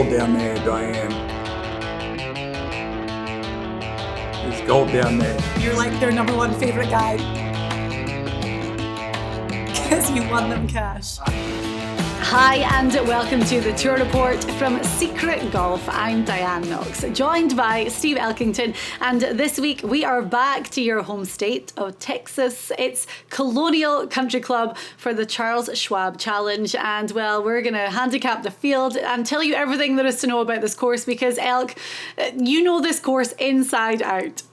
gold down there, Diane. There's gold down there. You're like their number one favorite guy. Because you won them cash. Hi and welcome to the Tour Report from Secret Golf. I'm Diane Knox, joined by Steve Elkington, and this week we are back to your home state of Texas. It's Colonial Country Club for the Charles Schwab Challenge, and well, we're going to handicap the field and tell you everything there is to know about this course because Elk, you know this course inside out.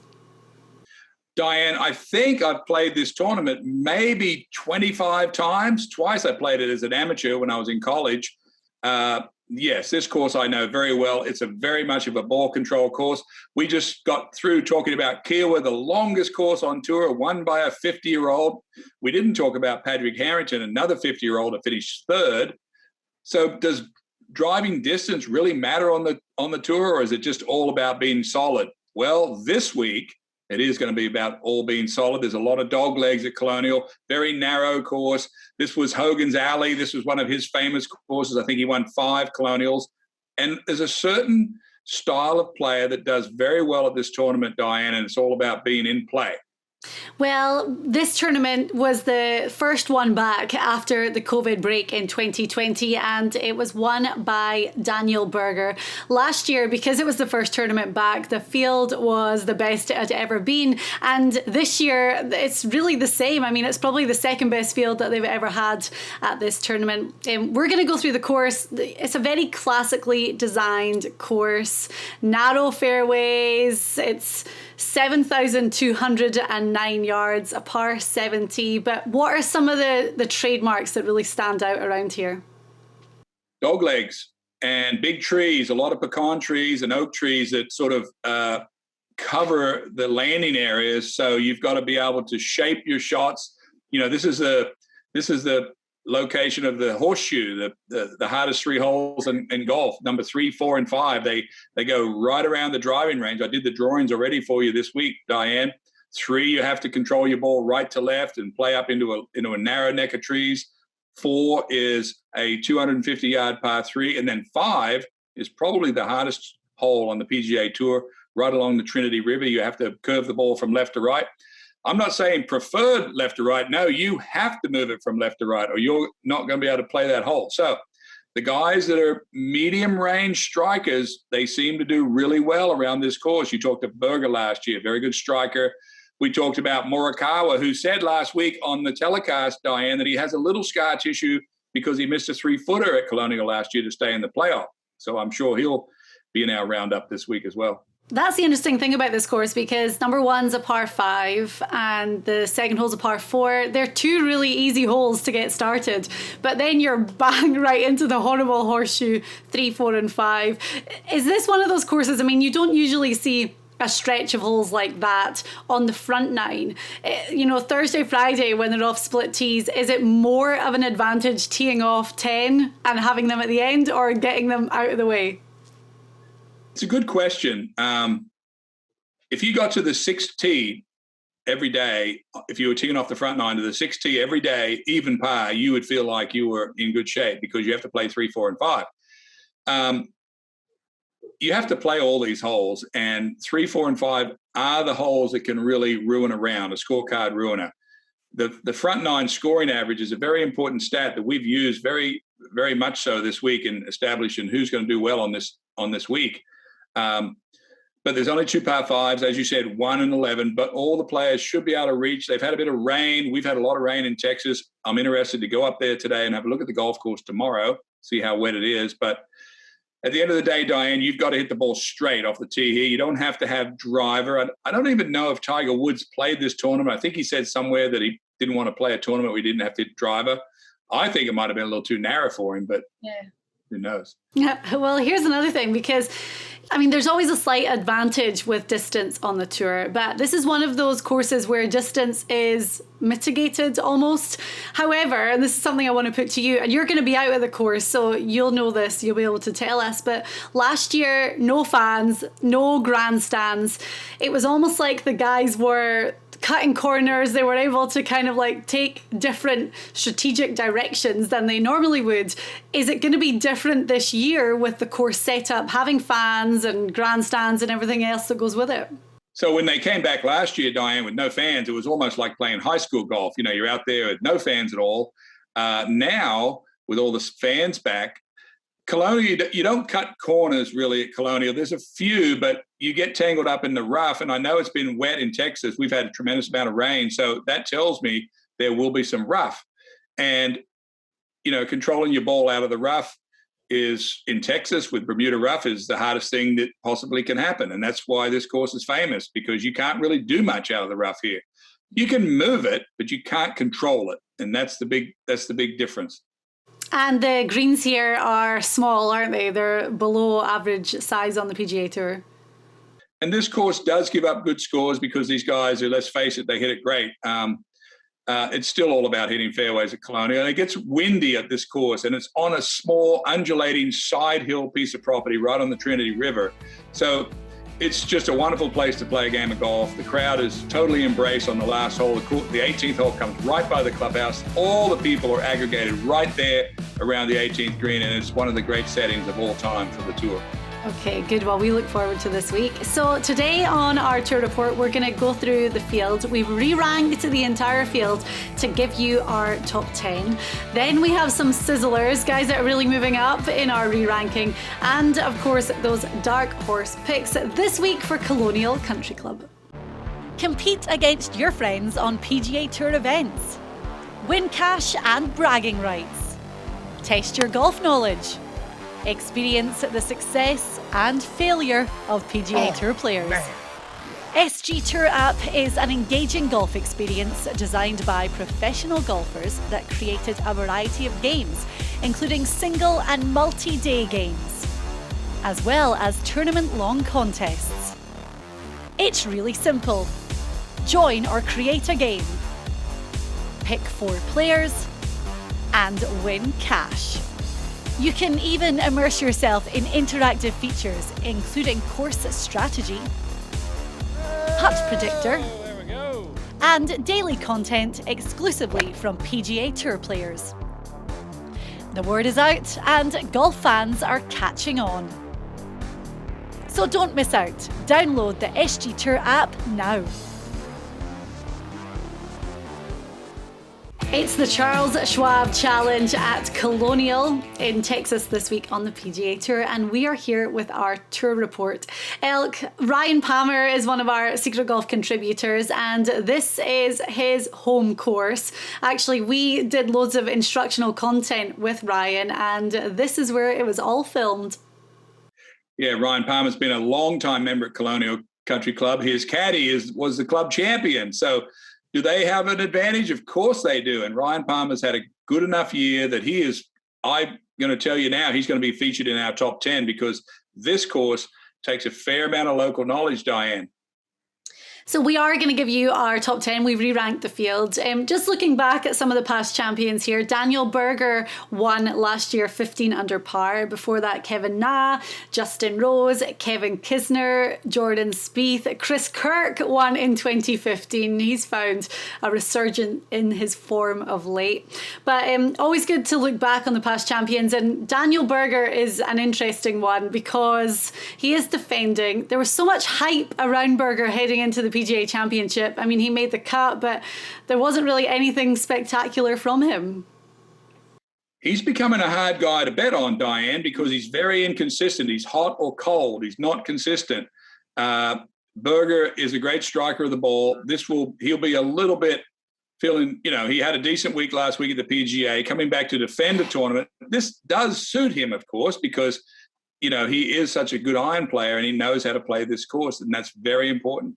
Diane, I think I've played this tournament maybe 25 times. Twice I played it as an amateur when I was in college. Yes, this course I know very well. It's a very much of a ball control course. We just got through talking about Kiawah, the longest course on tour, won by a 50-year-old. We didn't talk about Patrick Harrington, another 50-year-old who finished third. So does driving distance really matter on the tour, or is it just all about being solid? Well, this week, it is going to be about all being solid. There's a lot of dog legs at Colonial, very narrow course. This was Hogan's Alley. This was one of his famous courses. I think he won 5 Colonials. And there's a certain style of player that does very well at this tournament, Diane, and it's all about being in play. Well, this tournament was the first one back after the COVID break in 2020, and it was won by Daniel Berger. Last year, because it was the first tournament back, the field was the best it had ever been, and this year it's really the same. I mean, it's probably the second best field that they've ever had at this tournament. We're going to go through the course. It's a very classically designed course, narrow fairways. It's 7,209 yards, a par 70. But what are some of the trademarks that really stand out around here? Dog legs and big trees, a lot of pecan trees and oak trees that sort of cover the landing areas. So you've got to be able to shape your shots. You know, this is the location of the horseshoe, the hardest 3 holes in golf, number 3, 4, and 5. They go right around the driving range. I did the drawings already for you this week, Diane. 3, you have to control your ball right to left and play up into a narrow neck of trees. 4 is a 250-yard par 3, and then 5 is probably the hardest hole on the PGA Tour, right along the Trinity River. You have to curve the ball from left to right. I'm not saying preferred left to right. No, you have to move it from left to right, or you're not going to be able to play that hole. So the guys that are medium range strikers, they seem to do really well around this course. You talked to Berger last year, very good striker. We talked about Morikawa, who said last week on the telecast, Diane, that he has a little scar tissue because he missed a 3-footer at Colonial last year to stay in the playoff. So I'm sure he'll be in our roundup this week as well. That's the interesting thing about this course, because number 1's a par 5 and the second hole's a par 4. They're 2 really easy holes to get started, but then you're bang right into the horrible horseshoe 3, 4, and 5. Is this one of those courses? I mean, you don't usually see a stretch of holes like that on the front 9. You know, Thursday, Friday, when they're off split tees, is it more of an advantage teeing off 10 and having them at the end, or getting them out of the way? It's a good question. If you got to the 6th tee every day, if you were teeing off the front 9 to the 6th tee every day, even par, you would feel like you were in good shape because you have to play 3, 4, and 5. You have to play all these holes, and 3, 4, and 5 are the holes that can really ruin a round, a scorecard ruiner. The front 9 scoring average is a very important stat that we've used very, very much so this week in establishing who's going to do well on this week. But there's only 2 par 5s, as you said, 1 and 11, but all the players should be able to reach. They've had a bit of rain. We've had a lot of rain in Texas. I'm interested to go up there today and have a look at the golf course tomorrow, see how wet it is. But at the end of the day, Diane, you've got to hit the ball straight off the tee here. You don't have to have driver. I don't even know if Tiger Woods played this tournament. I think he said somewhere that he didn't want to play a tournament where he didn't have to hit driver. I think it might have been a little too narrow for him, but who knows? Yeah. Well, here's another thing, because I mean, there's always a slight advantage with distance on the tour, but this is one of those courses where distance is mitigated almost. However, and this is something I want to put to you, and you're going to be out of the course, so you'll know this, you'll be able to tell us, but last year, no fans, no grandstands. It was almost like the guys were cutting corners. They were able to kind of like take different strategic directions than they normally would. Is it going to be different this year with the course setup, having fans and grandstands and everything else that goes with it? So when they came back last year, Diane, with no fans, it was almost like playing high school golf. You know, you're out there with no fans at all. Now, with all the fans back, Colonial, you don't cut corners really at Colonial. There's a few, but you get tangled up in the rough. And I know it's been wet in Texas. We've had a tremendous amount of rain. So that tells me there will be some rough. And, you know, controlling your ball out of the rough is, in Texas with Bermuda rough, is the hardest thing that possibly can happen. And that's why this course is famous, because you can't really do much out of the rough here. You can move it, but you can't control it. And that's the big difference. And the greens here are small, aren't they? They're below average size on the PGA Tour. And this course does give up good scores because these guys, let's face it, they hit it great. It's still all about hitting fairways at Colonial. And it gets windy at this course, and it's on a small, undulating side hill piece of property right on the Trinity River. So it's just a wonderful place to play a game of golf. The crowd is totally embraced on the last hole. The 18th hole comes right by the clubhouse. All the people are aggregated right there around the 18th green, and it's one of the great settings of all time for the tour. Okay, good. Well, we look forward to this week. So today on our tour report, we're going to go through the field. We've re-ranked the entire field to give you our top 10. Then we have some sizzlers, guys that are really moving up in our re-ranking. And of course, those dark horse picks this week for Colonial Country Club. Compete against your friends on PGA Tour events. Win cash and bragging rights. Test your golf knowledge. Experience the success and failure of PGA Tour players. Man. SG Tour app is an engaging golf experience designed by professional golfers that created a variety of games, including single and multi-day games, as well as tournament-long contests. It's really simple. Join or create a game. Pick 4 players and win cash. You can even immerse yourself in interactive features, including course strategy, putt predictor, and daily content exclusively from PGA Tour players. The word is out and golf fans are catching on. So don't miss out. Download the SG Tour app now. It's the Charles Schwab Challenge at Colonial in Texas this week on the PGA Tour, and we are here with our tour report. Elk, Ryan Palmer is one of our Secret Golf contributors, and this is his home course. Actually, we did loads of instructional content with Ryan, and this is where it was all filmed. Yeah, Ryan Palmer's been a long-time member at Colonial Country Club. His caddy was the club champion, so do they have an advantage? Of course they do. And Ryan Palmer's had a good enough year that I'm going to tell you now, he's going to be featured in our top 10 because this course takes a fair amount of local knowledge, Diane. So we are going to give you our top 10. We re-ranked the field. Just looking back at some of the past champions here, Daniel Berger won last year 15 under par. Before that, Kevin Na, Justin Rose, Kevin Kisner, Jordan Spieth, Chris Kirk won in 2015. He's found a resurgence in his form of late. But always good to look back on the past champions. And Daniel Berger is an interesting one because he is defending. There was so much hype around Berger heading into the PGA Championship. I mean, he made the cut, but there wasn't really anything spectacular from him. He's becoming a hard guy to bet on, Diane, because he's very inconsistent. He's hot or cold. He's not consistent. Berger is a great striker of the ball. He'll be a little bit feeling, he had a decent week last week at the PGA, coming back to defend a tournament. This does suit him, of course, because, he is such a good iron player and he knows how to play this course, and that's very important.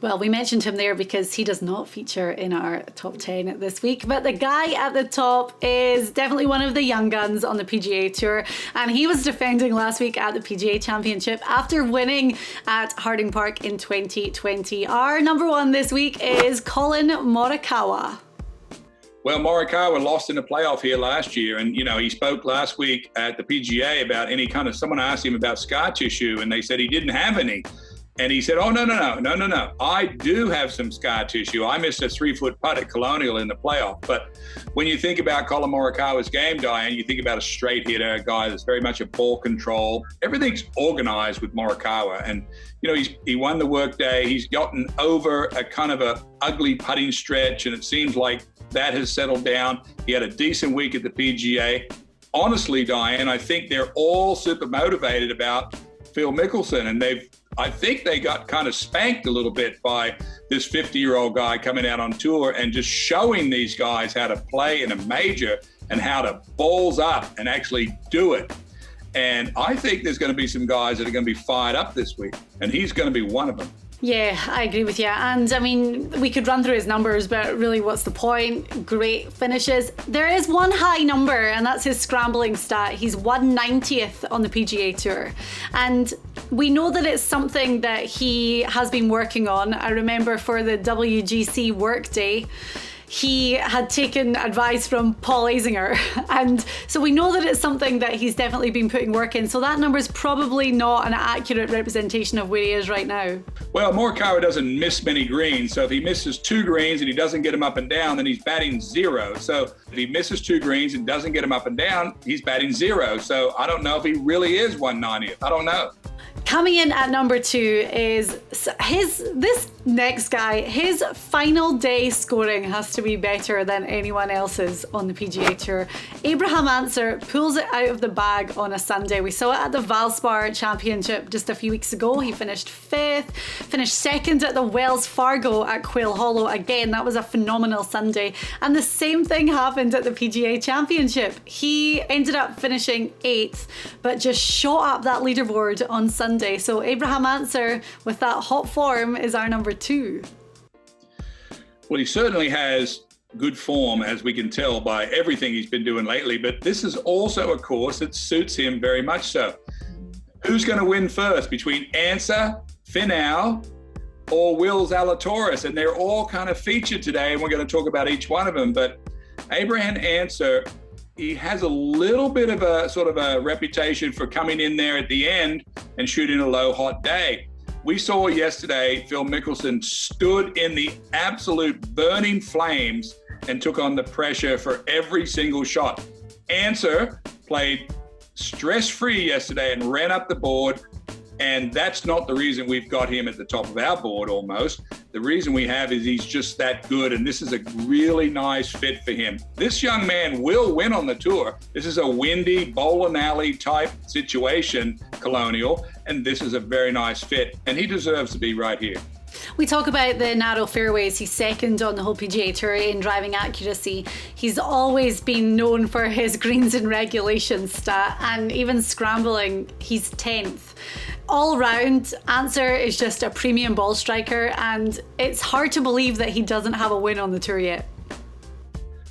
Well, we mentioned him there because he does not feature in our top 10 this week. But the guy at the top is definitely one of the young guns on the PGA Tour. And he was defending last week at the PGA Championship after winning at Harding Park in 2020. Our number one this week is Colin Morikawa. Well, Morikawa lost in the playoff here last year. And, he spoke last week at the PGA about someone asked him about scar tissue and they said he didn't have any. And he said, oh, no. I do have some scar tissue. I missed a 3-foot putt at Colonial in the playoff. But when you think about Colin Morikawa's game, Diane, you think about a straight hitter, a guy that's very much a ball control. Everything's organized with Morikawa. And, he won the workday. He's gotten over a kind of a ugly putting stretch, and it seems like that has settled down. He had a decent week at the PGA. Honestly, Diane, I think they're all super motivated about Phil Mickelson, and I think they got kind of spanked a little bit by this 50-year-old guy coming out on tour and just showing these guys how to play in a major and how to balls up and actually do it. And I think there's going to be some guys that are going to be fired up this week, and he's going to be one of them. Yeah, I agree with you. And I mean, we could run through his numbers, but really what's the point? Great finishes. There is one high number, and that's his scrambling stat. He's 190th on the PGA Tour. And we know that it's something that he has been working on. I remember for the WGC workday, he had taken advice from Paul Azinger. And so we know that it's something that he's definitely been putting work in. So that number is probably not an accurate representation of where he is right now. Well, Morikawa doesn't miss many greens. So if he misses 2 greens and he doesn't get them up and down, then he's batting 0. So if he misses 2 greens and doesn't get them up and down, he's batting 0. So I don't know if he really is 190th. I don't know. Coming in at number 2 is this next guy. His final day scoring has to be better than anyone else's on the PGA Tour. Abraham Ancer pulls it out of the bag on a Sunday. We saw it at the Valspar Championship just a few weeks ago. He finished 5th, finished 2nd at the Wells Fargo at Quail Hollow. Again, that was a phenomenal Sunday. And the same thing happened at the PGA Championship. He ended up finishing 8th, but just shot up that leaderboard on Sunday. So Abraham Ancer, with that hot form, is our number 2. Well, he certainly has good form, as we can tell by everything he's been doing lately. But this is also a course that suits him very much so. Who's going to win first between Ancer, Finau, or Will Zalatoris? And they're all kind of featured today, and we're going to talk about each one of them. But Abraham Ancer, he has a little bit of a sort of a reputation for coming in there at the end and shooting a low hot day. We saw yesterday Phil Mickelson stood in the absolute burning flames and took on the pressure for every single shot. Ancer played stress-free yesterday and ran up the board, and that's not the reason we've got him at the top of our board almost. The reason we have is he's just that good, and this is a really nice fit for him. This young man will win on the tour. This is a windy, bowling alley type situation, Colonial, and this is a very nice fit, and he deserves to be right here. We talk about the narrow fairways. He's 2nd on the whole PGA Tour in driving accuracy. He's always been known for his greens and regulation stat, and even scrambling, he's 10th. All round, Ancer is just a premium ball striker, and it's hard to believe that he doesn't have a win on the tour yet.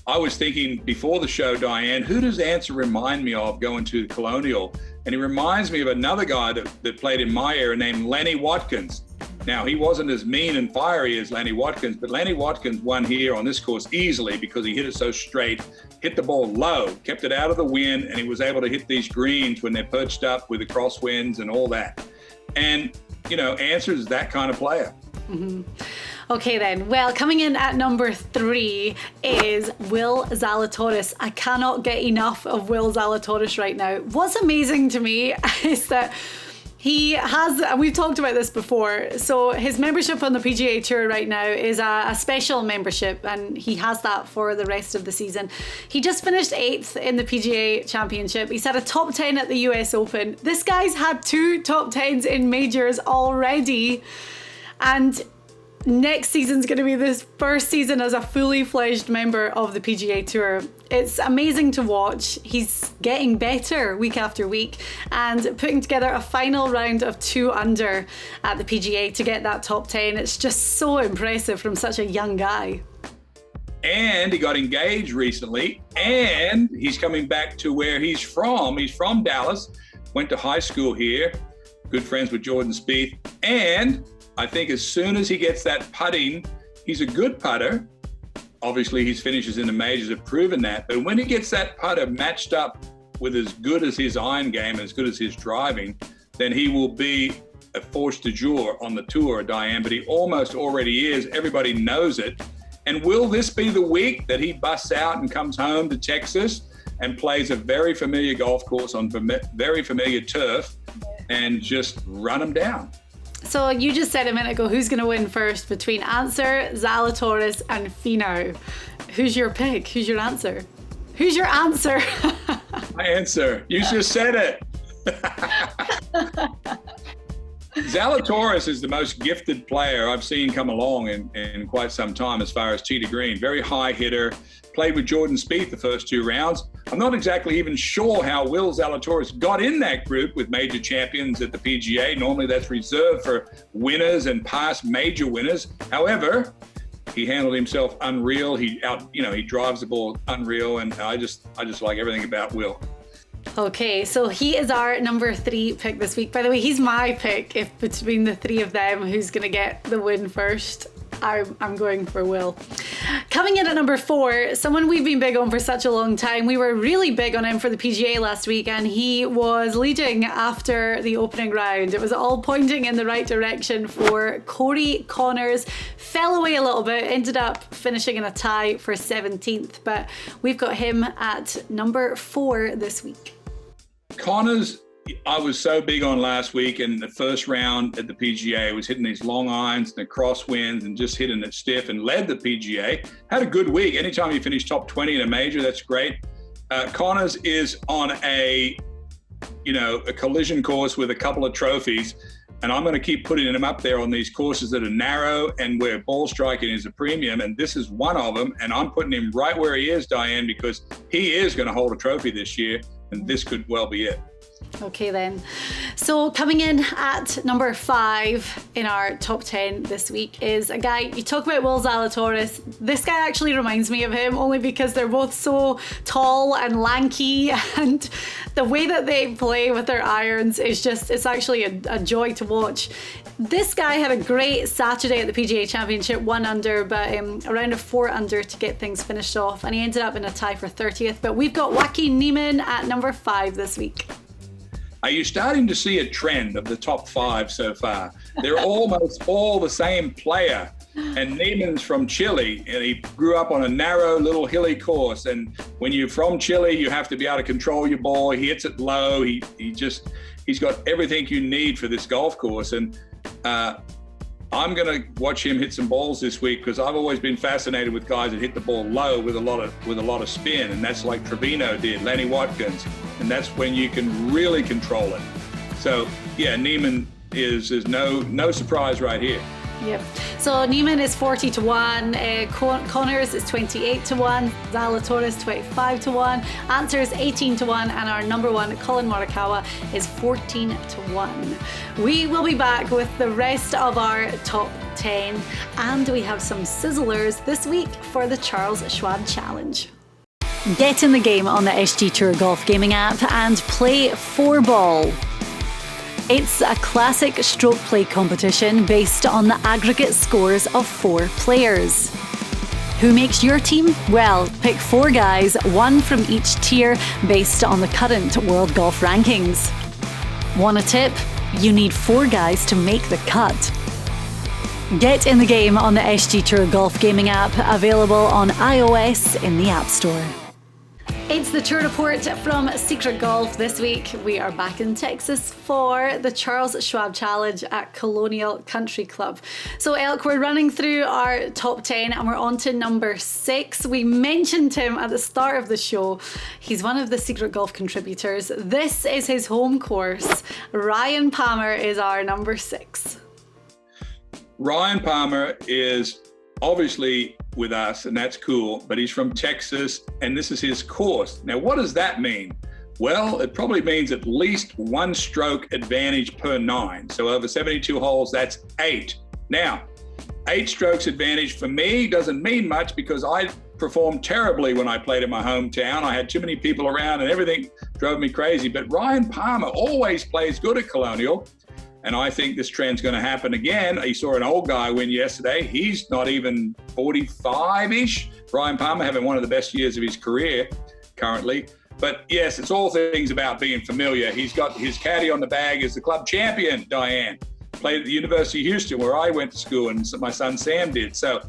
I was thinking before the show, Diane, who does Ancer remind me of going to the Colonial? And he reminds me of another guy that played in my era named Lenny Watkins. Now, he wasn't as mean and fiery as Lenny Watkins, but Lenny Watkins won here on this course easily because he hit it so straight, hit the ball low, kept it out of the wind, and he was able to hit these greens when they're perched up with the crosswinds and all that. And, Ancer's that kind of player. Mm-hmm. Okay then, well, coming in at number 3 is Will Zalatoris. I cannot get enough of Will Zalatoris right now. What's amazing to me is that he has, and we've talked about this before, so his membership on the PGA Tour right now is a special membership, and he has that for the rest of the season. He just finished 8th in the PGA Championship. He's had a top 10 at the US Open. This guy's had 2 top 10s in majors already, and next season's going to be this first season as a fully fledged member of the PGA Tour. It's amazing to watch. He's getting better week after week and putting together a final round of 2 under at the PGA to get that top 10. It's just so impressive from such a young guy. And he got engaged recently, and he's coming back to where he's from. He's from Dallas, went to high school here, good friends with Jordan Spieth, and I think as soon as he gets that putting, he's a good putter. Obviously, his finishes in the majors have proven that. But when he gets that putter matched up with as good as his iron game, as good as his driving, then he will be a force du jour on the tour, Diane, but he almost already is. Everybody knows it. And will this be the week that he busts out and comes home to Texas and plays a very familiar golf course on very familiar turf and just run them down? So you just said a minute ago, who's going to win first between Answer, Zalatoris and Finau? Who's your pick? Who's your answer? Who's your answer? My answer. You just said it. Zalatoris is the most gifted player I've seen come along in quite some time as far as tee to green. Very high hitter. Played with Jordan Spieth the first 2 rounds. I'm not exactly even sure how Will Zalatoris got in that group with major champions at the PGA. Normally that's reserved for winners and past major winners. However, he handled himself unreal. He drives the ball unreal, and I just like everything about Will. Okay, so he is our number 3 pick this week. By the way, he's my pick. If between the 3 of them, who's going to get the win first, I'm going for Will. Coming in at number 4, someone we've been big on for such a long time. We were really big on him for the PGA last week, and he was leading after the opening round. It was all pointing in the right direction for Corey Connors. Fell away a little bit, ended up finishing in a tie for 17th, but we've got him at number 4 this week. Connors, I was so big on last week in the first round at the PGA. Was hitting these long irons and the crosswinds and just hitting it stiff, and led the PGA. Had a good week. Anytime you finish top 20 in a major, that's great. Connors is on a collision course with a couple of trophies, and I'm going to keep putting him up there on these courses that are narrow and where ball striking is a premium, and this is one of them, and I'm putting him right where he is, Diane, because he is going to hold a trophy this year, and this could well be it. Okay then. So coming in at number 5 in our top 10 this week is a guy, you talk about Will Zalatoris. This guy actually reminds me of him only because they're both so tall and lanky, and the way that they play with their irons is just, it's actually a joy to watch. This guy had a great Saturday at the PGA Championship, 1 under, but around a 4 under to get things finished off, and he ended up in a tie for 30th. But we've got Wacky Neiman at number 5 this week. Are you starting to see a trend of the top 5 so far? They're almost all the same player. And Neiman's from Chile, and he grew up on a narrow little hilly course. And when you're from Chile, you have to be able to control your ball. He hits it low. He's got everything you need for this golf course. And I'm going to watch him hit some balls this week, because I've always been fascinated with guys that hit the ball low with a lot of spin, and that's like Trevino did, Lanny Watkins, and that's when you can really control it. So yeah, Neiman is no surprise right here. Yep. So Neiman is 40-1, Connors is 28-1, Zalatoris 25-1, Answer is 18-1, and our number 1, Colin Morikawa, is 14-1. We will be back with the rest of our top 10, and we have some sizzlers this week for the Charles Schwab Challenge. Get in the game on the SG Tour Golf Gaming app and play 4-ball. It's a classic stroke play competition based on the aggregate scores of 4 players. Who makes your team? Well, pick 4 guys, 1 from each tier based on the current world golf rankings. Want a tip? You need 4 guys to make the cut. Get in the game on the SG Tour Golf Gaming app, available on iOS in the App Store. It's the Tour Report from Secret Golf. This week we are back in Texas for the Charles Schwab Challenge at Colonial Country Club. So Elk, we're running through our top 10 and we're on to number 6. We mentioned him at the start of the show. He's one of the Secret Golf contributors. This is his home course. Ryan Palmer is our number 6. Ryan Palmer is obviously with us, and that's cool, but he's from Texas, and this is his course. Now, what does that mean? Well, it probably means at least 1 stroke advantage per 9. So over 72 holes, that's 8. Now, 8 strokes advantage for me doesn't mean much, because I performed terribly when I played in my hometown. I had too many people around and everything drove me crazy. But Ryan Palmer always plays good at Colonial, and I think this trend's going to happen again. You saw an old guy win yesterday. He's not even 45-ish. Ryan Palmer having one of the best years of his career currently. But yes, it's all things about being familiar. He's got his caddy on the bag as the club champion, Diane. played at the University of Houston, where I went to school, and my son Sam did. So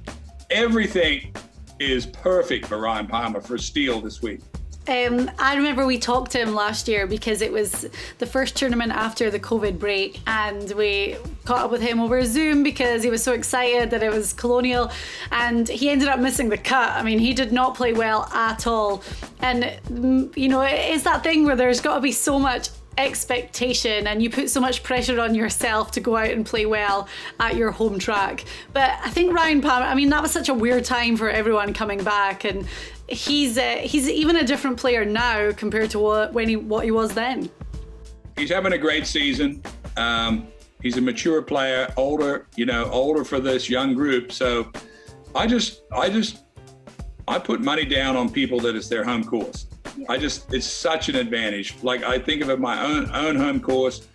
everything is perfect for Ryan Palmer for a steal this week. I remember we talked to him last year because it was the first tournament after the COVID break, and we caught up with him over Zoom because he was so excited that it was Colonial, and he ended up missing the cut. I mean, he did not play well at all. And, you know, it is that thing where there's got to be so much expectation and you put so much pressure on yourself to go out and play well at your home track. But I think Ryan Palmer, I mean, that was such a weird time for everyone coming back, and he's even a different player now compared to what he was then. He's having a great season. He's a mature player, older for this young group. So I put money down on people that it's their home course. It's such an advantage. Like, I think of it, my own home course.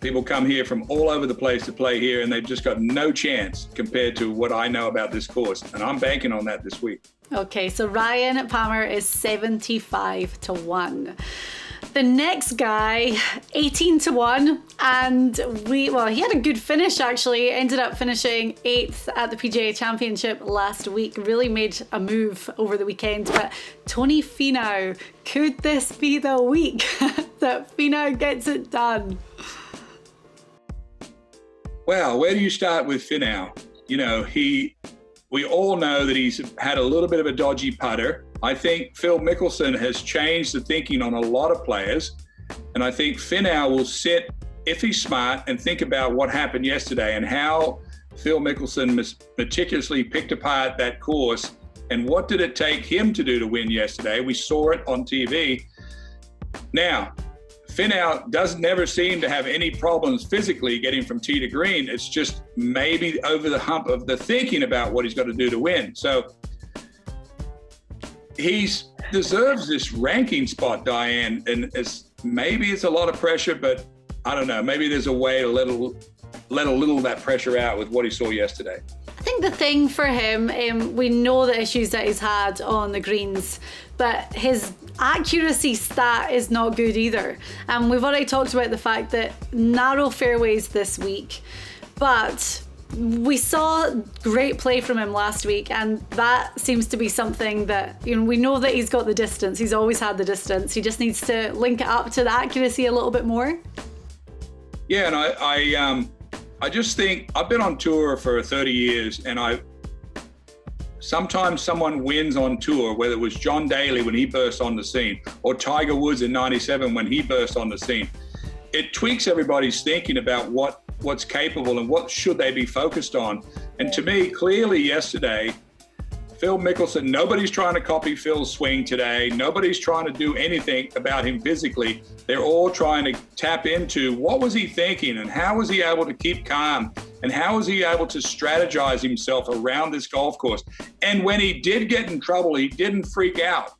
People come here from all over the place to play here, and they've just got no chance compared to what I know about this course. And I'm banking on that this week. Okay, so Ryan Palmer is 75-1. The next guy, 18-1, and he had a good finish actually. Ended up finishing 8th at the PGA Championship last week. Really made a move over the weekend. But Tony Finau, could this be the week that Finau gets it done? Well, where do you start with Finau? You know, we all know that he's had a little bit of a dodgy putter. I think Phil Mickelson has changed the thinking on a lot of players. And I think Finau will sit, if he's smart, and think about what happened yesterday and how Phil Mickelson meticulously picked apart that course. And what did it take him to do to win yesterday? We saw it on TV. Now, Finau never seem to have any problems physically getting from tee to green. It's just maybe over the hump of the thinking about what he's got to do to win. So he deserves this ranking spot, Diane, and maybe it's a lot of pressure, but I don't know. Maybe there's a way to let a little of that pressure out with what he saw yesterday. I think the thing for him, we know the issues that he's had on the greens, but his accuracy stat is not good either. And we've already talked about the fact that narrow fairways this week, but we saw great play from him last week, and that seems to be something that, you know, we know that he's got the distance. He's always had the distance. He just needs to link it up to the accuracy a little bit more. Yeah, and I just think I've been on tour for 30 years, and sometimes someone wins on tour, whether it was John Daly when he burst on the scene or Tiger Woods in '97 when he burst on the scene. It tweaks everybody's thinking about what's capable and what should they be focused on. And to me, clearly yesterday, Phil Mickelson, nobody's trying to copy Phil's swing today. Nobody's trying to do anything about him physically. They're all trying to tap into what was he thinking and how was he able to keep calm and how was he able to strategize himself around this golf course. And when he did get in trouble, he didn't freak out.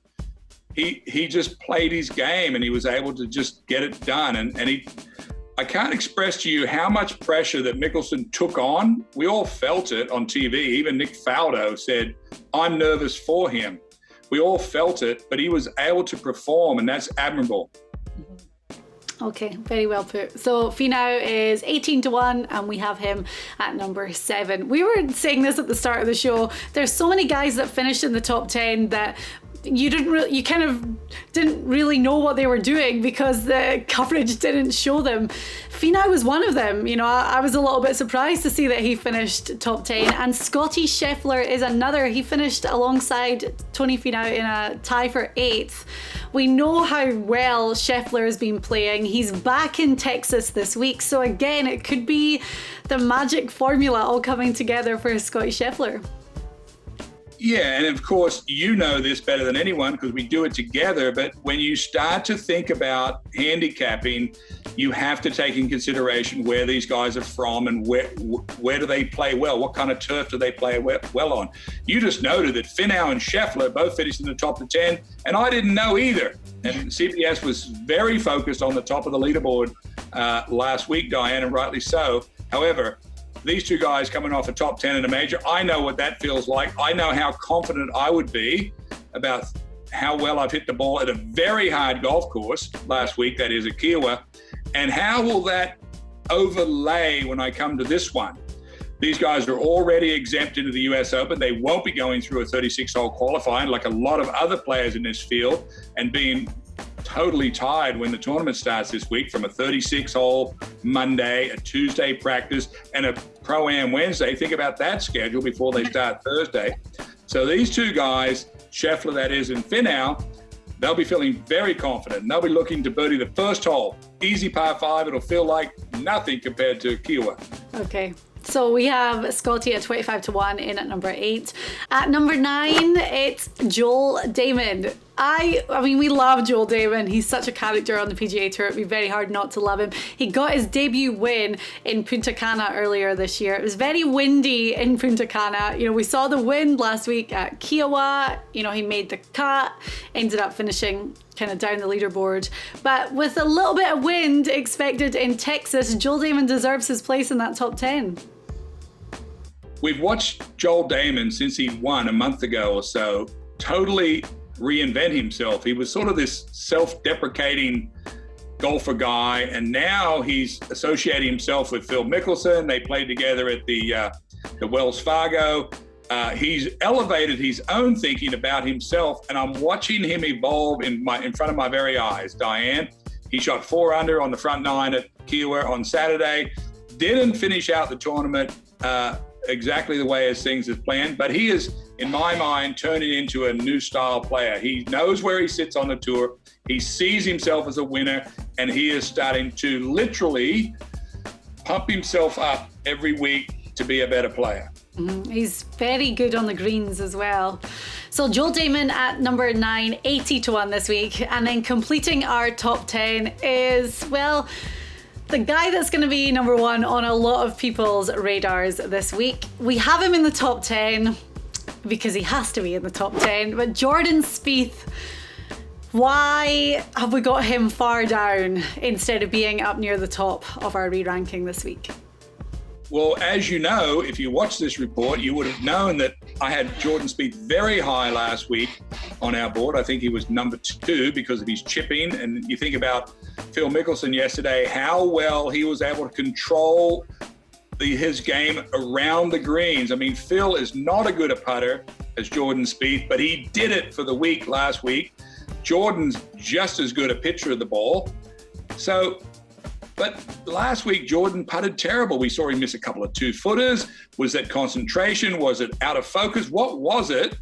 He just played his game and he was able to just get it done. I can't express to you how much pressure that Mickelson took on. We all felt it on TV. Even Nick Faldo said, I'm nervous for him. We all felt it, but he was able to perform, and that's admirable. Okay, very well put. So Finau is 18-1, and we have him at number 7. We were saying this at the start of the show. There's so many guys that finished in the top 10 that you kind of didn't really know what they were doing because the coverage didn't show them. Finau was one of them. You know, I was a little bit surprised to see that he finished top 10. And Scotty Scheffler is another. He finished alongside Tony Finau in a tie for 8th. We know how well Scheffler has been playing. He's back in Texas this week. So again, it could be the magic formula all coming together for Scotty Scheffler. Yeah, and of course, you know this better than anyone because we do it together, but when you start to think about handicapping, you have to take in consideration where these guys are from and where do they play well, what kind of turf do they play well on. You just noted that Finau and Scheffler both finished in the top of 10, and I didn't know either. And CBS was very focused on the top of the leaderboard last week, Diane, and rightly so. However, these two guys coming off a top 10 in a major, I know what that feels like. I know how confident I would be about how well I've hit the ball at a very hard golf course last week, that is at Kiawah. And how will that overlay when I come to this one. These guys are already exempt into the US Open. They won't be going through a 36-hole qualifying like a lot of other players in this field and being totally tired when the tournament starts this week from a 36-hole Monday, a Tuesday practice, and a Pro-Am Wednesday. Think about that schedule before they start Thursday. So these two guys, Scheffler that is, and Finau, they'll be feeling very confident. And they'll be looking to birdie the first hole. Easy par 5. It'll feel like nothing compared to Kiawah. Okay. So we have Scotty at 25-1 in at number 8. At number 9, it's Joel Damon. I mean, we love Joel Damon. He's such a character on the PGA Tour. It'd be very hard not to love him. He got his debut win in Punta Cana earlier this year. It was very windy in Punta Cana. You know, we saw the wind last week at Kiawah. You know, he made the cut, ended up finishing kind of down the leaderboard. But with a little bit of wind expected in Texas, Joel Damon deserves his place in that top 10. We've watched Joel Damon since he won a month ago or so totally reinvent himself. He was sort of this self-deprecating golfer guy, and now he's associating himself with Phil Mickelson. They played together at the Wells Fargo. He's elevated his own thinking about himself, and I'm watching him evolve in front of my very eyes. Diane, he shot 4 under on the front 9 at Kiawah on Saturday. Didn't finish out the tournament exactly the way as things is planned, but he is, in my mind, turning into a new style player. He knows where he sits on the tour. He sees himself as a winner, and he is starting to literally pump himself up every week to be a better player. He's very good on the greens as well. So Joel Damon at number 9, 80-1 this week. And then completing our top 10 is, well, the guy that's going to be number 1 on a lot of people's radars this week. We have him in the top 10 because he has to be in the top 10. But Jordan Spieth, why have we got him far down instead of being up near the top of our re-ranking this week? Well, as you know, if you watched this report, you would have known that I had Jordan Spieth very high last week on our board. I think he was number 2 because of his chipping. And you think about Phil Mickelson yesterday, how well he was able to control his game around the greens. I mean, Phil is not as good a putter as Jordan Spieth, but he did it for the week last week. Jordan's just as good a pitcher of the ball. But last week, Jordan putted terrible. We saw him miss a couple of 2-footers. Was that concentration? Was it out of focus? What was it?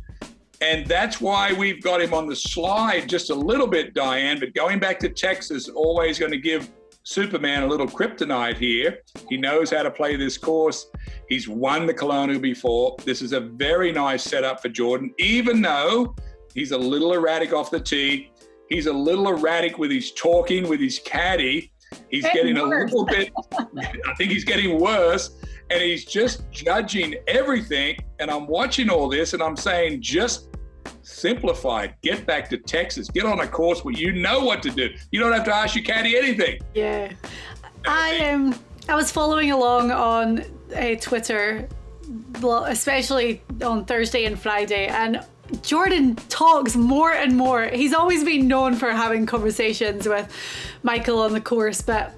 And that's why we've got him on the slide just a little bit, Diane. But going back to Texas, always going to give Superman a little kryptonite here. He knows how to play this course. He's won the Colonial before. This is a very nice setup for Jordan, even though he's a little erratic off the tee. He's a little erratic with his talking, with his caddy. He's getting a little bit, I think he's getting worse, and he's just judging everything. And I'm watching all this and I'm saying, just simplify, get back to Texas, get on a course where you know what to do. You don't have to ask your caddy anything. Yeah. I was following along on Twitter, especially on Thursday and Friday, and Jordan talks more and more. He's always been known for having conversations with Michael on the course, but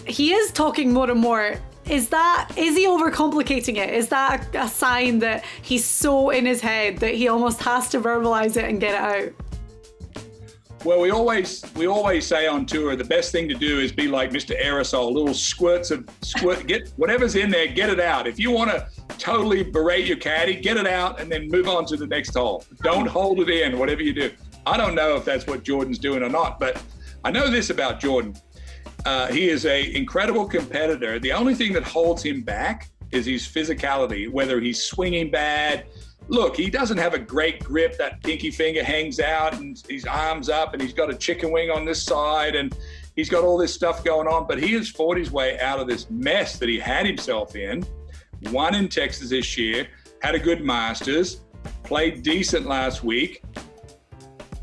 he is talking more and more. Is he overcomplicating it? Is that a sign that he's so in his head that he almost has to verbalize it and get it out? Well, we always say on tour, the best thing to do is be like Mr. Aerosol, little squirt, get whatever's in there, get it out. If you want to totally berate your caddy, get it out and then move on to the next hole. Don't hold it in, whatever you do. I don't know if that's what Jordan's doing or not, but I know this about Jordan. He is an incredible competitor. The only thing that holds him back is his physicality, whether he's swinging bad. Look, he doesn't have a great grip. That pinky finger hangs out and his arms up and he's got a chicken wing on this side and he's got all this stuff going on, but he has fought his way out of this mess that he had himself in. Won in Texas this year, had a good Masters, played decent last week.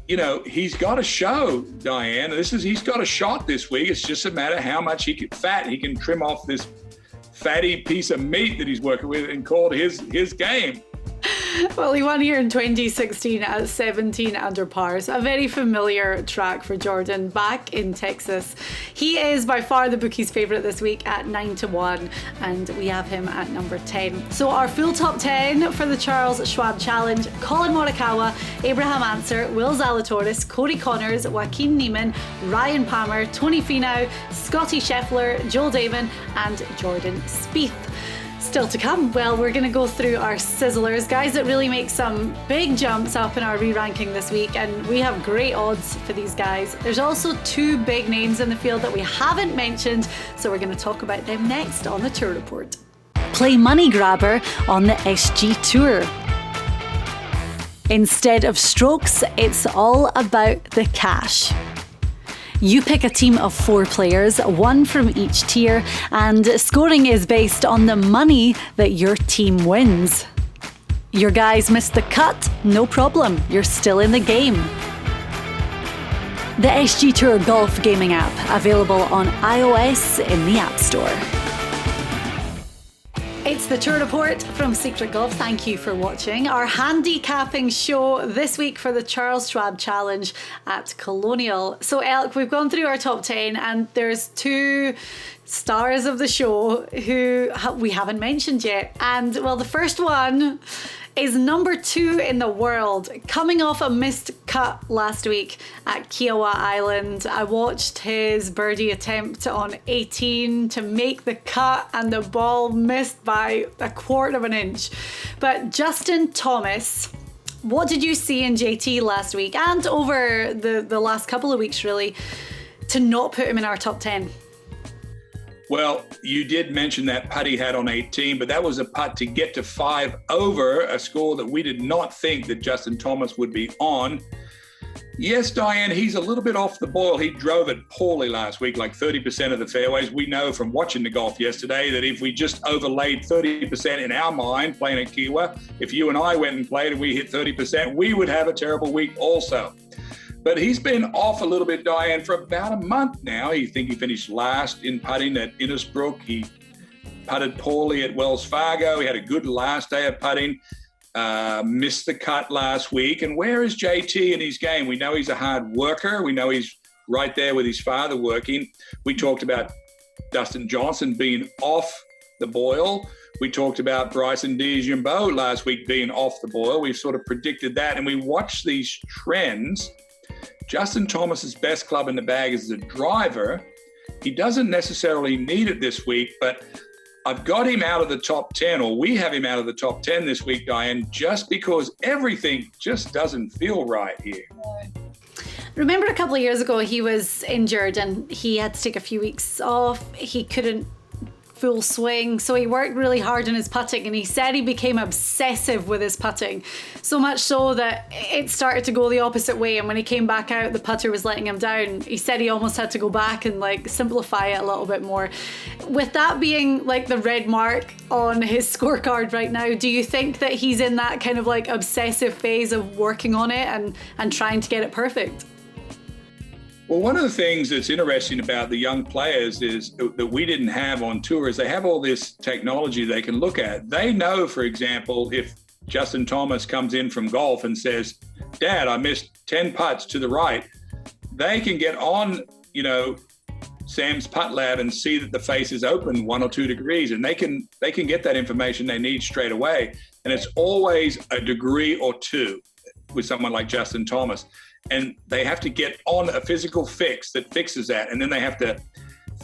You know, he's got a show, Diane. He's got a shot this week. It's just a matter how much he can trim off this fatty piece of meat that he's working with and call it his game. Well, he won here in 2016 at 17 under par. So a very familiar track for Jordan back in Texas. He is by far the bookies' favourite this week at 9-1, and we have him at number 10. So our full top 10 for the Charles Schwab Challenge: Colin Morikawa, Abraham Answer, Will Zalatoris, Corey Connors, Wacky Neiman, Ryan Palmer, Tony Finau, Scotty Scheffler, Joel Damon, and Jordan Spieth. Still to come, well, we're going to go through our sizzlers, guys that really make some big jumps up in our re-ranking this week, and we have great odds for these guys. There's also two big names in the field that we haven't mentioned, so we're going to talk about them next on the Tour Report. Play money grabber on the SG Tour. Instead of strokes, it's all about the cash. You pick a team of 4 players, 1 from each tier, and scoring is based on the money that your team wins. Your guys missed the cut? No problem, you're still in the game. The SG Tour Golf Gaming app, available on iOS in the App Store. It's the Tour Report from Secret Golf. Thank you for watching our handicapping show this week for the Charles Schwab Challenge at Colonial. So Elk, we've gone through our top 10 and there's 2 stars of the show who we haven't mentioned yet. And well, the first one is number 2 in the world, coming off a missed cut last week at Kiawah Island. I watched his birdie attempt on 18 to make the cut and the ball missed by 1/4 of an inch. But Justin Thomas, what did you see in JT last week and over the last couple of weeks really to not put him in our top 10? Well, you did mention that putt he had on 18, but that was a putt to get to 5 over, a score that we did not think that Justin Thomas would be on. Yes, Diane, he's a little bit off the boil. He drove it poorly last week, like 30% of the fairways. We know from watching the golf yesterday that if we just overlaid 30% in our mind playing at Kiawah, if you and I went and played and we hit 30%, we would have a terrible week also. But he's been off a little bit, Diane, for about a month now. I think he finished last in putting at Innisbrook. He putted poorly at Wells Fargo. He had a good last day of putting, missed the cut last week. And where is JT in his game? We know he's a hard worker. We know he's right there with his father working. We talked about Dustin Johnson being off the boil. We talked about Bryson DeChambeau last week being off the boil. We've sort of predicted that. And we watched these trends. Justin Thomas's best club in the bag is the driver. He doesn't necessarily need it this week, but I've got him out of the top 10, or we have him out of the top 10 this week, Diane, just because everything just doesn't feel right here. Remember a couple of years ago, he was injured and he had to take a few weeks off. He couldn't full swing, so he worked really hard on his putting, and he said he became obsessive with his putting, so much so that it started to go the opposite way, and when he came back out the putter was letting him down. He said he almost had to go back and like simplify it a little bit more. With that being like the red mark on his scorecard right now, do you think that he's in that kind of like obsessive phase of working on it and trying to get it perfect? Well, one of the things that's interesting about the young players is that we didn't have on tour is they have all this technology they can look at. They know, for example, if Justin Thomas comes in from golf and says, Dad, I missed 10 putts to the right, they can get on, Sam's putt lab and see that the face is open 1 or 2 degrees, and they can get that information they need straight away. And it's always a degree or 2 with someone like Justin Thomas. And they have to get on a physical fix that fixes that. And then they have to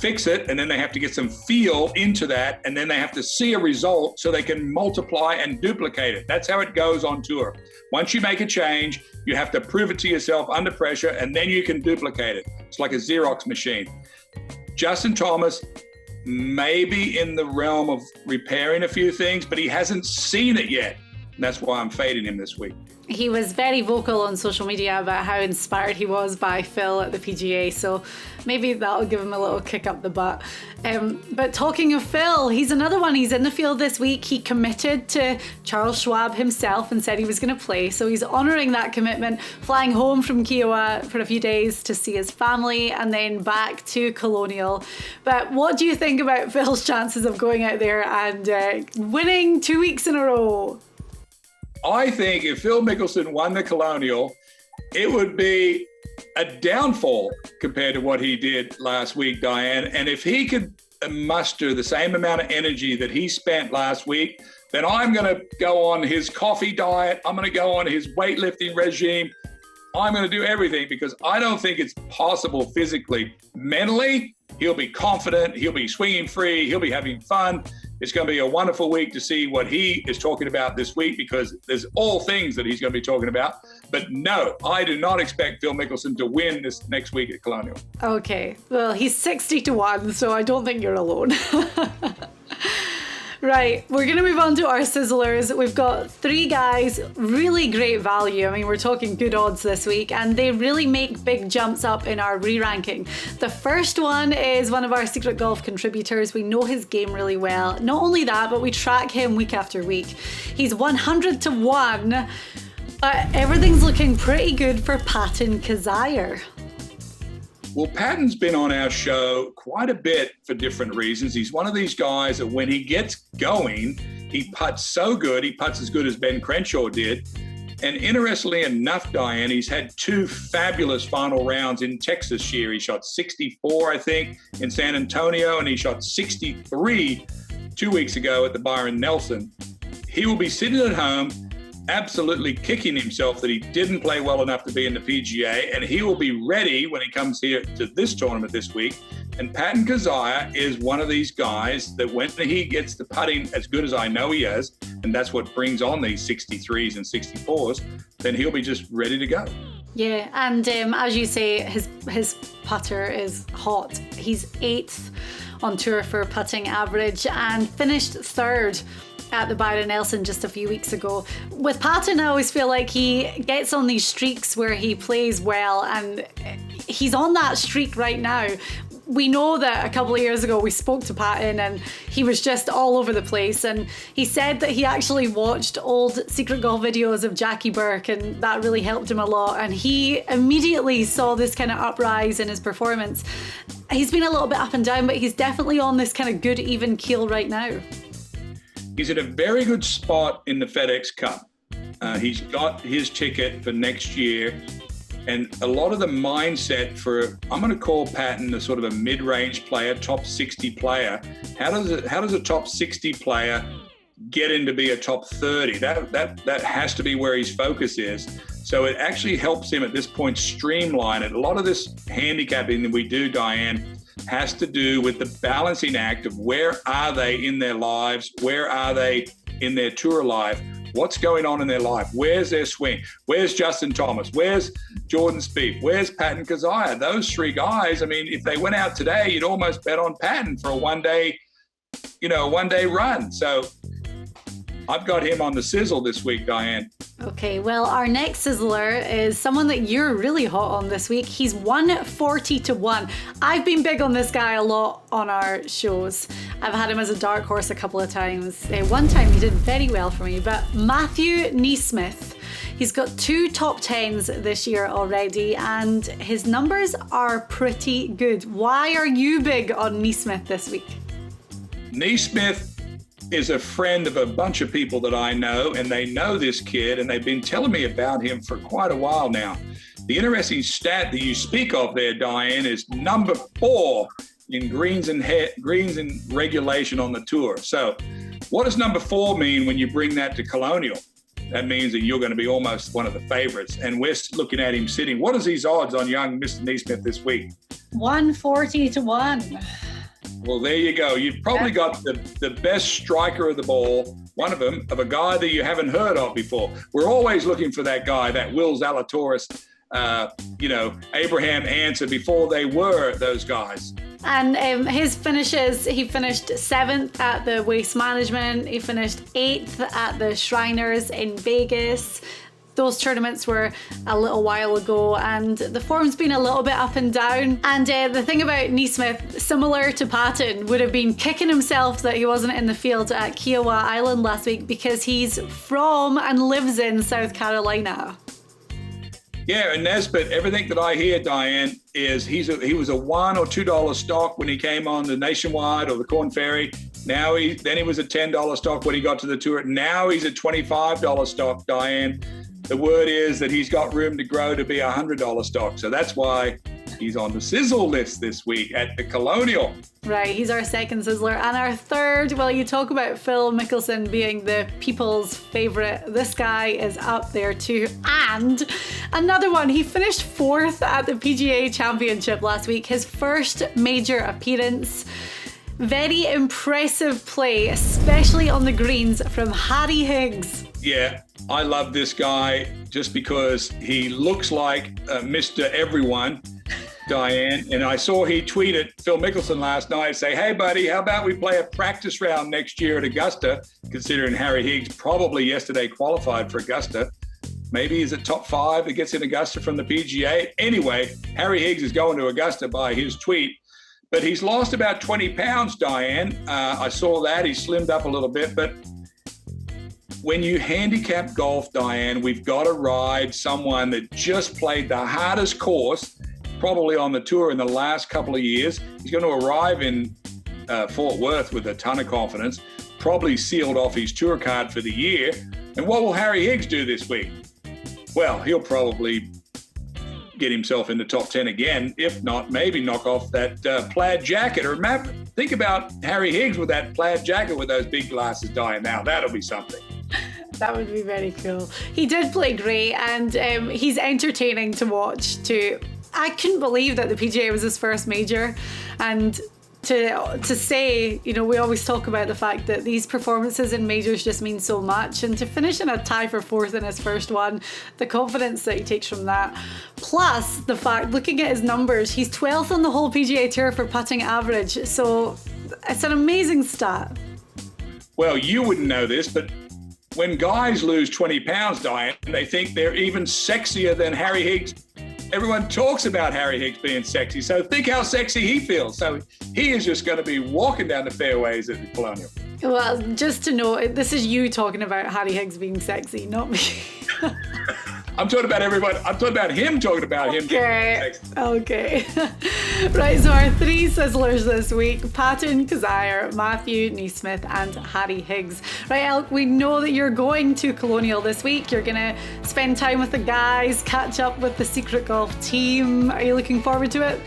fix it. And then they have to get some feel into that. And then they have to see a result so they can multiply and duplicate it. That's how it goes on tour. Once you make a change, you have to prove it to yourself under pressure, and then you can duplicate it. It's like a Xerox machine. Justin Thomas may be in the realm of repairing a few things, but he hasn't seen it yet. And that's why I'm fading him this week. He was very vocal on social media about how inspired he was by Phil at the PGA, so maybe that'll give him a little kick up the butt. But talking of Phil, he's another one. He's in the field this week. He committed to Charles Schwab himself and said he was going to play, so he's honouring that commitment, flying home from Kiawah for a few days to see his family and then back to Colonial. But what do you think about Phil's chances of going out there and winning 2 weeks in a row? I think if Phil Mickelson won the Colonial, it would be a downfall compared to what he did last week, Diane. And if he could muster the same amount of energy that he spent last week, then I'm going to go on his coffee diet. I'm going to go on his weightlifting regime. I'm going to do everything because I don't think it's possible physically. Mentally, he'll be confident. He'll be swinging free. He'll be having fun. It's going to be a wonderful week to see what he is talking about this week because there's all things that he's going to be talking about. But no, I do not expect Phil Mickelson to win this next week at Colonial. Okay, well, he's 60-1, so I don't think you're alone. Right, we're going to move on to our Sizzlers. We've got 3 guys, really great value. I mean, we're talking good odds this week, and they really make big jumps up in our re-ranking. The first one is one of our Secret Golf contributors. We know his game really well. Not only that, but we track him week after week. He's 100-1, but everything's looking pretty good for Patton Kiawah. Well, Patton's been on our show quite a bit for different reasons. He's one of these guys that when he gets going, he putts so good. He putts as good as Ben Crenshaw did. And interestingly enough, Diane, he's had 2 fabulous final rounds in Texas this year. He shot 64, I think, in San Antonio, and he shot 63 2 weeks ago at the Byron Nelson. He will be sitting at home absolutely kicking himself that he didn't play well enough to be in the PGA, and he will be ready when he comes here to this tournament this week. And Patton Kiawah is one of these guys that when he gets the putting as good as I know he is, and that's what brings on these 63s and 64s, then he'll be just ready to go. Yeah, and as you say, his putter is hot. He's 8th on tour for putting average and finished 3rd at the Byron Nelson just a few weeks ago. With Patton, I always feel like he gets on these streaks where he plays well, and he's on that streak right now. We know that a couple of years ago we spoke to Patton and he was just all over the place, and he said that he actually watched old Secret Golf videos of Jackie Burke and that really helped him a lot, and he immediately saw this kind of uprise in his performance. He's been a little bit up and down, but he's definitely on this kind of good even keel right now. He's at a very good spot in the FedEx Cup. He's got his ticket for next year. And a lot of the mindset for, I'm going to call Patton a sort of a mid-range player, top 60 player. How does a top 60 player get in to be a top 30? That has to be where his focus is. So it actually helps him at this point streamline it. A lot of this handicapping that we do, Diane, has to do with the balancing act of where are they in their lives? Where are they in their tour life? What's going on in their life? Where's their swing? Where's Justin Thomas? Where's Jordan Spieth? Where's Patton Kiawah? Those 3 guys, I mean, if they went out today, you'd almost bet on Patton for a one-day run. So I've got him on the sizzle this week, Diane. Okay, well, our next Sizzler is someone that you're really hot on this week. He's 140-1. I've been big on this guy a lot on our shows. I've had him as a dark horse a couple of times. One time he did very well for me, but Matthew Nee Smith. He's got 2 top 10s this year already, and his numbers are pretty good. Why are you big on Nee Smith this week? Nee Smith is a friend of a bunch of people that I know, and they know this kid, and they've been telling me about him for quite a while now. The interesting stat that you speak of there, Diane, is number 4 in greens and regulation on the tour. So what does number 4 mean when you bring that to Colonial? That means that you're going to be almost one of the favorites. And we're looking at him sitting. What is his odds on young Mr. Nee Smith this week? 140-1. Well, there you go. You've probably got the best striker of the ball, one of them, of a guy that you haven't heard of before. We're always looking for that guy, that Will Zalatoris, Abraham Answer before they were those guys. And his finishes, he finished 7th at the Waste Management. He finished 8th at the Shriners in Vegas. Those tournaments were a little while ago, and the form's been a little bit up and down. And the thing about Nee Smith, similar to Patton, would have been kicking himself that he wasn't in the field at Kiawah Island last week because he's from and lives in South Carolina. Yeah, and Nesbitt, everything that I hear, Diane, is he was a $1 or $2 stock when he came on the Nationwide or the Corn Ferry. Then he was a $10 stock when he got to the tour. Now he's a $25 stock, Diane. The word is that he's got room to grow to be a $100 stock. So that's why he's on the sizzle list this week at the Colonial. Right, he's our second sizzler. And our third, well, you talk about Phil Mickelson being the people's favourite. This guy is up there too. And another one, he finished fourth at the PGA Championship last week, his first major appearance. Very impressive play, especially on the greens, from Harry Higgs. Yeah, I love this guy just because he looks like Mr. Everyone, Diane. And I saw he tweeted Phil Mickelson last night, say, hey, buddy, how about we play a practice round next year at Augusta, considering Harry Higgs probably yesterday qualified for Augusta. Maybe he's a top 5 that gets in Augusta from the PGA. Anyway, Harry Higgs is going to Augusta by his tweet. But he's lost about 20 pounds, Diane. I saw that. He slimmed up a little bit. But when you handicap golf, Diane, we've got to ride someone that just played the hardest course, probably on the tour in the last couple of years. He's going to arrive in Fort Worth with a ton of confidence, probably sealed off his tour card for the year. And what will Harry Higgs do this week? Well, he'll probably get himself in the top 10 again. If not, maybe knock off that plaid jacket. Or think about Harry Higgs with that plaid jacket with those big glasses, Diane. Now, that'll be something. That would be very cool. He did play great, and he's entertaining to watch too. I couldn't believe that the PGA was his first major, and to say, you know, we always talk about the fact that these performances in majors just mean so much, and to finish in a tie for fourth in his first one, the confidence that he takes from that, plus the fact, looking at his numbers, he's 12th on the whole PGA Tour for putting average, so it's an amazing stat. Well, you wouldn't know this, but when guys lose 20 pounds, Diane, they think they're even sexier than Harry Higgs. Everyone talks about Harry Higgs being sexy, so think how sexy he feels. So he is just going to be walking down the fairways at the Colonial. Well, just to know, this is you talking about Harry Higgs being sexy, not me. I'm talking about everyone. I'm talking about him talking about him being sexy. Okay. Right, so our 3 sizzlers this week, Patton Kizzire, Matthew, Nee Smith, and Harry Higgs. Right, Elk, we know that you're going to Colonial this week. You're going to spend time with the guys, catch up with the Secret Golf team. Are you looking forward to it?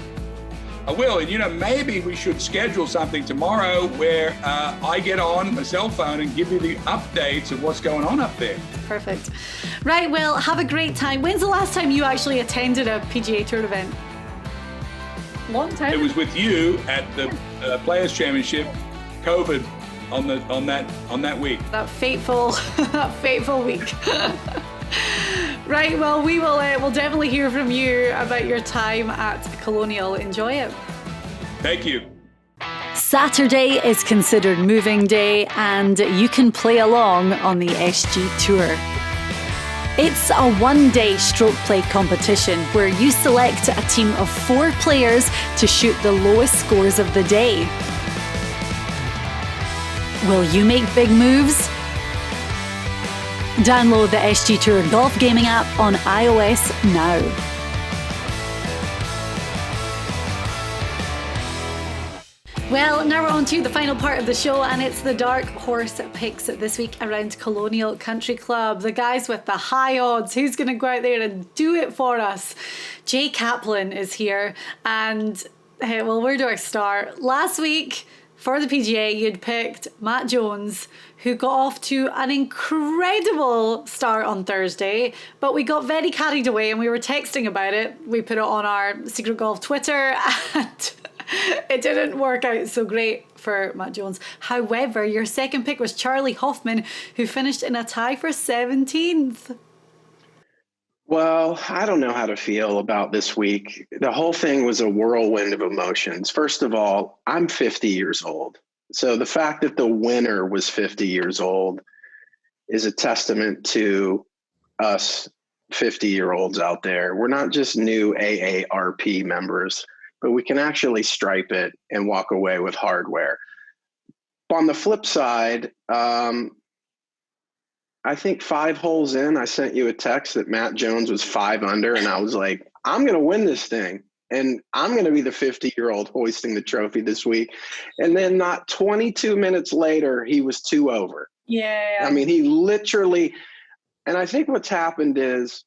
I will, and you know, maybe we should schedule something tomorrow where I get on my cell phone and give you the updates of what's going on up there. Perfect. Right, well, have a great time. When's the last time you actually attended a PGA Tour event? Long time? It was with you at the Players Championship, COVID on that week. That fateful, fateful week. Right, well, we'll definitely hear from you about your time at Colonial. Enjoy it. Thank you. Saturday is considered moving day, and you can play along on the SG Tour. It's a one-day stroke play competition where you select a team of 4 players to shoot the lowest scores of the day. Will you make big moves? Download the SG Tour Golf Gaming app on iOS now. Well, now we're on to the final part of the show, and it's the Dark Horse picks this week around Colonial Country Club. The guys with the high odds. Who's going to go out there and do it for us? Jay Kaplan is here, and well, where do I start? Last week, for the PGA, you'd picked Matt Jones, who got off to an incredible start on Thursday, but we got very carried away and we were texting about it. We put it on our Secret Golf Twitter, and it didn't work out so great for Matt Jones. However, your second pick was Charlie Hoffman, who finished in a tie for 17th. Well, I don't know how to feel about this week. The whole thing was a whirlwind of emotions. First of all, I'm 50 years old. So the fact that the winner was 50 years old is a testament to us 50-year-olds out there. We're not just new AARP members, but we can actually stripe it and walk away with hardware. On the flip side, I think 5 holes in, I sent you a text that Matt Jones was 5 under, and I was like, I'm going to win this thing. and I'm going to be the 50-year-old hoisting the trophy this week. And then not 22 minutes later, he was 2 over. Yeah. I mean, he literally, and I think what's happened is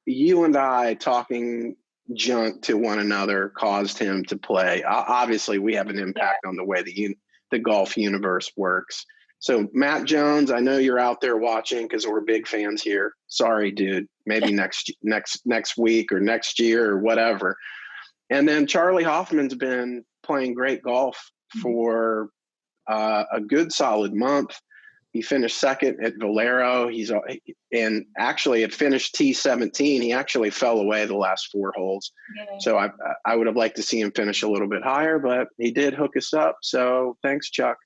you and I talking junk to one another caused him to play. Obviously, we have an impact on the way the golf universe works. So Matt Jones, I know you're out there watching because we're big fans here. Sorry, dude. Maybe next week or next year or whatever. And then Charlie Hoffman's been playing great golf for a good solid month. He finished second at Valero. And actually it finished T17. He actually fell away the last 4 holes. Yeah. So I would have liked to see him finish a little bit higher, but he did hook us up. So thanks, Chuck.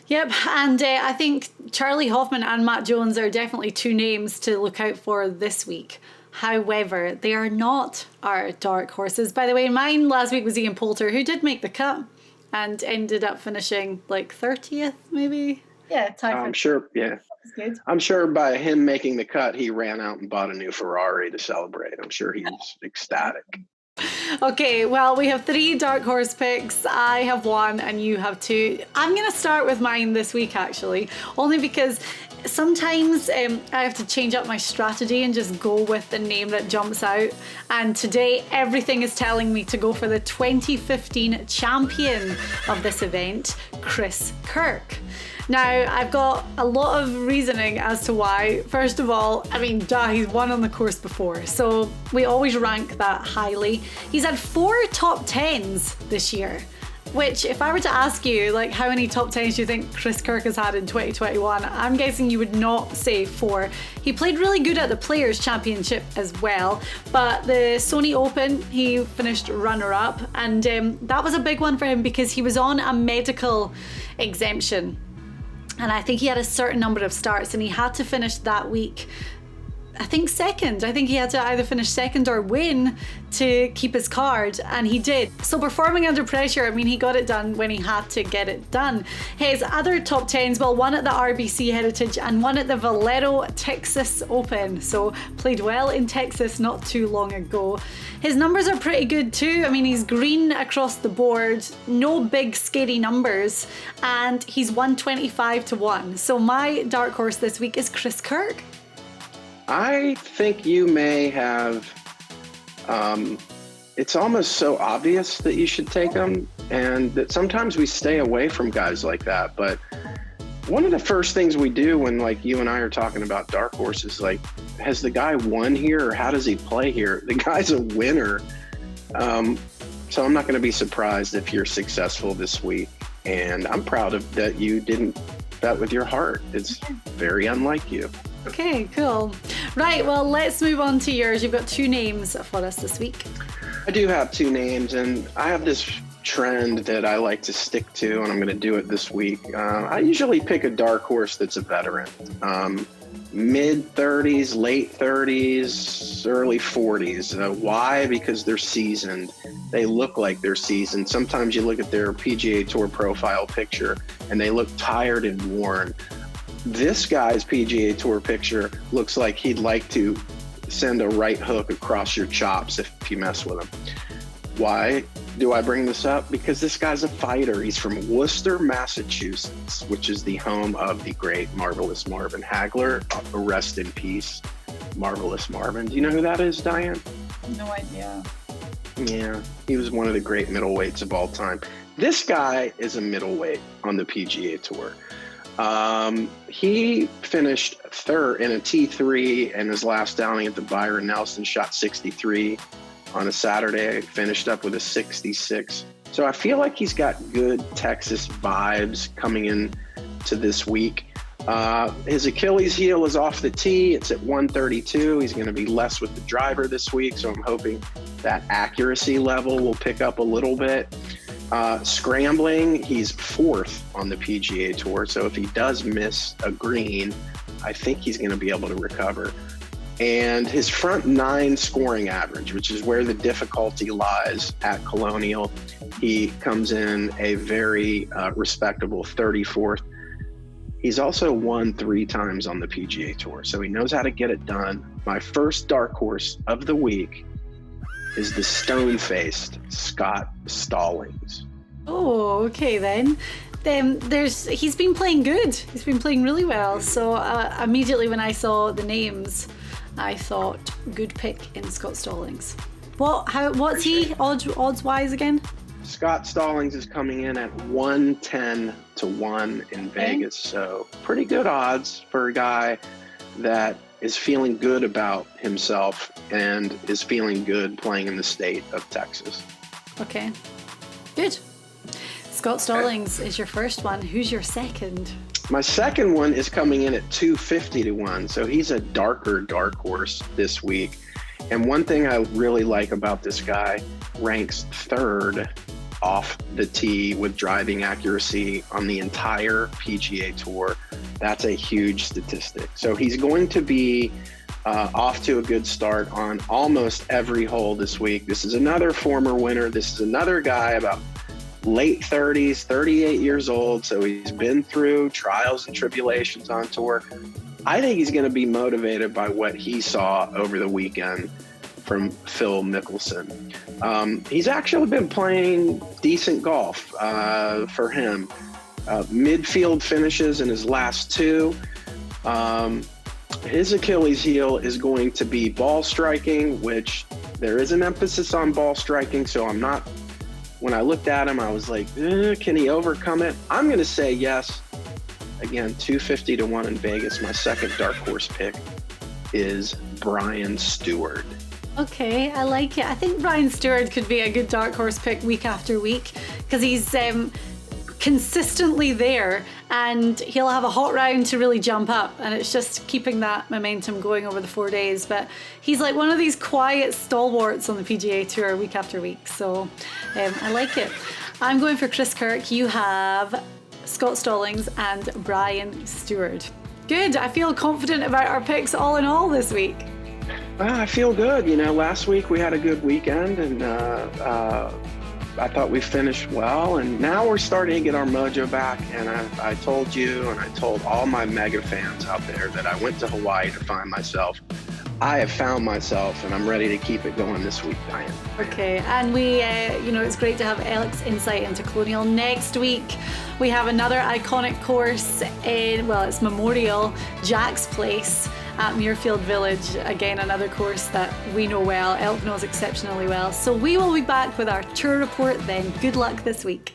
Yep, and I think Charlie Hoffman and Matt Jones are definitely 2 names to look out for this week. However, they are not our dark horses. By the way, mine last week was Ian Poulter, who did make the cut and ended up finishing like 30th, maybe. Yeah, I'm sure. Yeah, good. I'm sure by him making the cut, he ran out and bought a new Ferrari to celebrate. I'm sure he was ecstatic. Okay, well, we have 3 dark horse picks. I have 1 and you have 2. I'm going to start with mine this week, actually, only because sometimes I have to change up my strategy and just go with the name that jumps out. And today, everything is telling me to go for the 2015 champion of this event, Chris Kirk. Now, I've got a lot of reasoning as to why. First of all, I mean, he's won on the course before, so we always rank that highly. He's had 4 top 10s this year, which if I were to ask you, like, how many top 10s do you think Chris Kirk has had in 2021? I'm guessing you would not say 4. He played really good at the Players' Championship as well, but the Sony Open, he finished runner-up, and that was a big one for him because he was on a medical exemption. And I think he had a certain number of starts and he had to finish that week, I think second. I think he had to either finish second or win to keep his card, and he did. So performing under pressure, I mean, he got it done when he had to get it done. His other top 10s, well, one at the RBC Heritage and one at the Valero Texas Open. So played well in Texas not too long ago. His numbers are pretty good too. I mean, he's green across the board, no big scary numbers, and he's 125-1. So my dark horse this week is Chris Kirk. I think you may have, it's almost so obvious that you should take him, and that sometimes we stay away from guys like that. But one of the first things we do when, like, you and I are talking about dark horses, like, has the guy won here or how does he play here? The guy's a winner. So I'm not going to be surprised if you're successful this week. And I'm proud of that you didn't bet with your heart. It's very unlike you. Okay, cool. Right, well, let's move on to yours. You've got 2 names for us this week. I do have 2 names, and I have this trend that I like to stick to, and I'm going to do it this week. I usually pick a dark horse that's a veteran. Mid-30s, late 30s, early 40s. Why? Because they're seasoned. They look like they're seasoned. Sometimes you look at their PGA Tour profile picture, and they look tired and worn. This guy's PGA Tour picture looks like he'd like to send a right hook across your chops if you mess with him. Why do I bring this up? Because this guy's a fighter. He's from Worcester, Massachusetts, which is the home of the great, marvelous Marvin Hagler. Rest in peace, marvelous Marvin. Do you know who that is, Diane? No idea. Yeah, he was one of the great middleweights of all time. This guy is a middleweight on the PGA Tour. He finished third in a T3 and his last outing at the Byron Nelson, shot 63 on a Saturday, finished up with a 66. So I feel like he's got good Texas vibes coming in to this week. His Achilles heel is off the tee. It's at 132. He's going to be less with the driver this week, so I'm hoping that accuracy level will pick up a little bit. Scrambling, he's 4th on the PGA Tour, so if he does miss a green, I think he's going to be able to recover. And his front 9 scoring average, which is where the difficulty lies at Colonial, he comes in a very respectable 34th. He's also won 3 times on the PGA Tour, so he knows how to get it done. My first dark horse of the week is the stone-faced Scott Stallings. Oh, okay then. He's been playing good. He's been playing really well. So immediately when I saw the names, I thought good pick in Scott Stallings. What's he odds wise again? Scott Stallings is coming in at 110 to 1 in Vegas. So pretty good odds for a guy that is feeling good about himself and is feeling good playing in the state of Texas. Okay, good. Scott Stallings is your first one. Who's your second? My second one is coming in at 250 to 1. So he's a dark horse this week. And one thing I really like about this guy, ranks third off the tee with driving accuracy on the entire PGA Tour. That's a huge statistic. So he's going to be off to a good start on almost every hole this week. This is another former winner. This is another guy about late 30s, 38 years old. So he's been through trials and tribulations on tour. I think he's going to be motivated by what he saw over the weekend from Phil Mickelson. He's actually been playing decent golf for him. Midfield finishes in his last two. His Achilles heel is going to be ball striking, which there is an emphasis on ball striking. So when I looked at him, I was like, can he overcome it? I'm going to say yes. Again, 250 to 1 in Vegas. My second dark horse pick is Brian Stewart. Okay, I like it. I think Brian Stewart could be a good dark horse pick week after week because he's consistently there and he'll have a hot round to really jump up, and it's just keeping that momentum going over the 4 days. But he's like one of these quiet stalwarts on the PGA Tour week after week. So I like it. I'm going for Chris Kirk. You have Scott Stallings and Brian Stewart. Good. I feel confident about our picks all in all this week. I feel good. Last week we had a good weekend, and I thought we finished well, and now we're starting to get our mojo back. And I told you, and I told all my mega fans out there that I went to Hawaii to find myself. I have found myself, and I'm ready to keep it going this week, Diane. Okay, and we, it's great to have Elk's insight into Colonial. Next week, we have another iconic course it's Memorial, Jack's Place at Muirfield Village. Again, another course that we know well, Elk knows exceptionally well. So we will be back with our tour report then. Good luck this week.